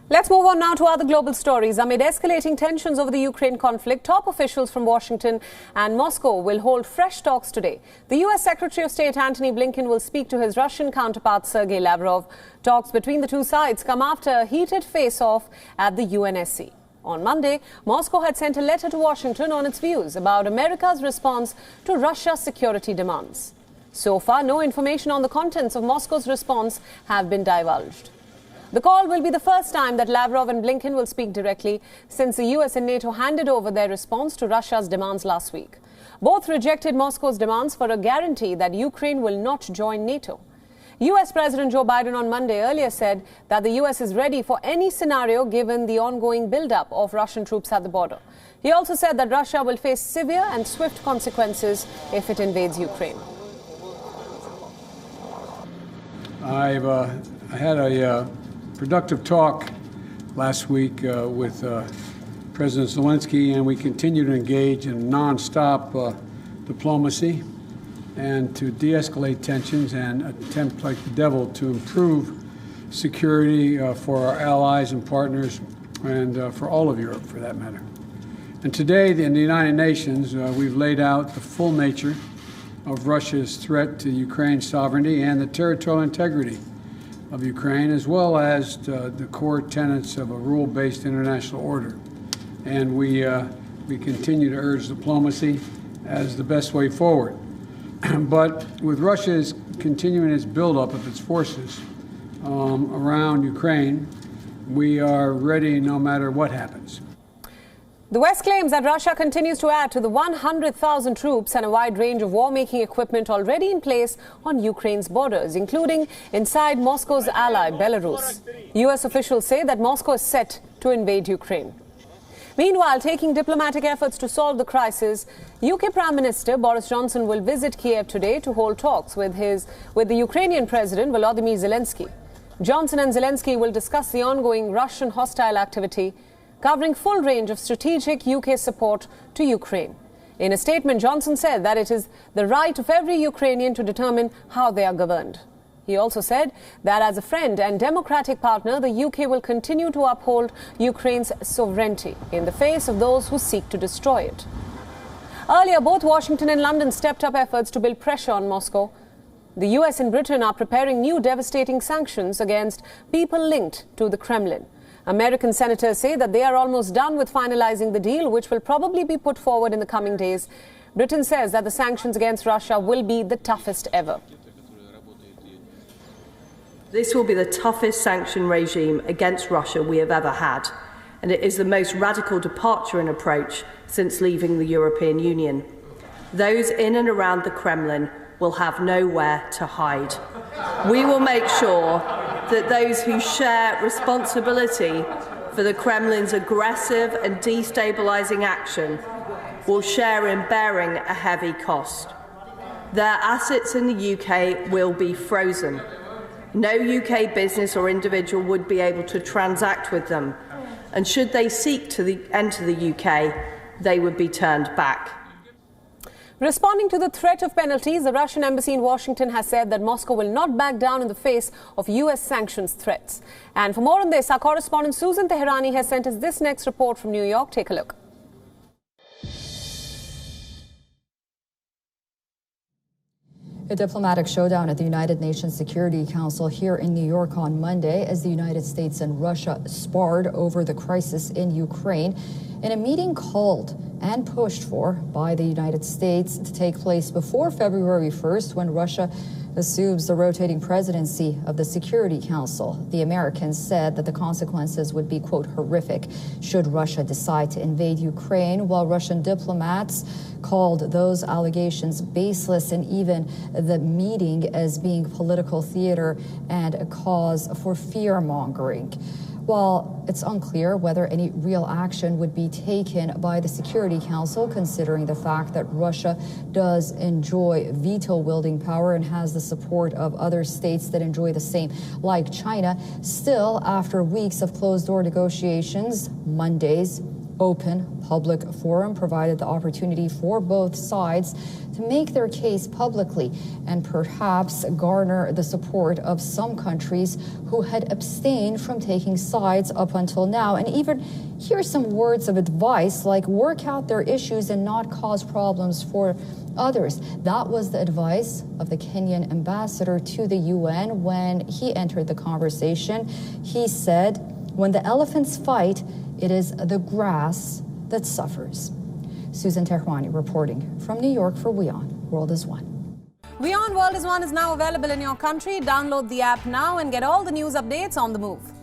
Let's move on now to other global stories. Amid escalating tensions over the Ukraine conflict, top officials from Washington and Moscow will hold fresh talks today. The U.S. Secretary of State Antony Blinken will speak to his Russian counterpart Sergei Lavrov. Talks between the two sides come after a heated face-off at the UNSC. On Monday, Moscow had sent a letter to Washington on its views about America's response to Russia's security demands. So far, no information on the contents of Moscow's response have been divulged. The call will be the first time that Lavrov and Blinken will speak directly since the US and NATO handed over their response to Russia's demands last week. Both rejected Moscow's demands for a guarantee that Ukraine will not join NATO. US President Joe Biden on Monday earlier said that the US is ready for any scenario given the ongoing build-up of Russian troops at the border. He also said that Russia will face severe and swift consequences if it invades Ukraine. I had a productive talk last week with President Zelensky, and we continue to engage in non-stop diplomacy and to de-escalate tensions and attempt like the devil to improve security for our allies and partners and for all of Europe, for that matter. And today in the United Nations, we've laid out the full nature of Russia's threat to Ukraine's sovereignty and the territorial integrity of Ukraine, as well as the core tenets of a rule-based international order. And we continue to urge diplomacy as the best way forward. But with Russia's continuing its buildup of its forces around Ukraine, we are ready no matter what happens. The West claims that Russia continues to add to the 100,000 troops and a wide range of war-making equipment already in place on Ukraine's borders, including inside Moscow's ally, Belarus. US officials say that Moscow is set to invade Ukraine. Meanwhile, taking diplomatic efforts to solve the crisis, UK Prime Minister Boris Johnson will visit Kiev today to hold talks with the Ukrainian President Volodymyr Zelensky. Johnson and Zelensky will discuss the ongoing Russian hostile activity, covering full range of strategic UK support to Ukraine. In a statement, Johnson said that it is the right of every Ukrainian to determine how they are governed. He also said that as a friend and democratic partner, the UK will continue to uphold Ukraine's sovereignty in the face of those who seek to destroy it. Earlier, both Washington and London stepped up efforts to build pressure on Moscow. The US and Britain are preparing new devastating sanctions against people linked to the Kremlin. American senators say that they are almost done with finalizing the deal, which will probably be put forward in the coming days. Britain says that the sanctions against Russia will be the toughest ever. This will be the toughest sanction regime against Russia we have ever had, and it is the most radical departure in approach since leaving the European Union. Those in and around the Kremlin will have nowhere to hide. We will make sure that those who share responsibility for the Kremlin's aggressive and destabilising action will share in bearing a heavy cost. Their assets in the UK will be frozen. No UK business or individual would be able to transact with them, and should they seek to enter the UK, they would be turned back. Responding to the threat of penalties, the Russian embassy in Washington has said that Moscow will not back down in the face of US sanctions threats. And for more on this, our correspondent Susan Teherani has sent us this next report from New York. Take a look. A diplomatic showdown at the United Nations Security Council here in New York on Monday as the United States and Russia sparred over the crisis in Ukraine in a meeting called and pushed for by the United States to take place before February 1st, when Russia assumes the rotating presidency of the Security Council. The Americans said that the consequences would be, quote, horrific should Russia decide to invade Ukraine, while Russian diplomats called those allegations baseless and even the meeting as being political theater and a cause for fear-mongering. While it's unclear whether any real action would be taken by the Security Council, considering the fact that Russia does enjoy veto-wielding power and has the support of other states that enjoy the same, like China, still, after weeks of closed-door negotiations, Monday's open, public forum provided the opportunity for both sides to make their case publicly and perhaps garner the support of some countries who had abstained from taking sides up until now. And even hear some words of advice like work out their issues and not cause problems for others. That was the advice of the Kenyan ambassador to the UN when he entered the conversation. He said, "When the elephants fight, it is the grass that suffers." Susan Tehrani reporting from New York for WION World is One. WION World is One is now available in your country. Download the app now and get all the news updates on the move.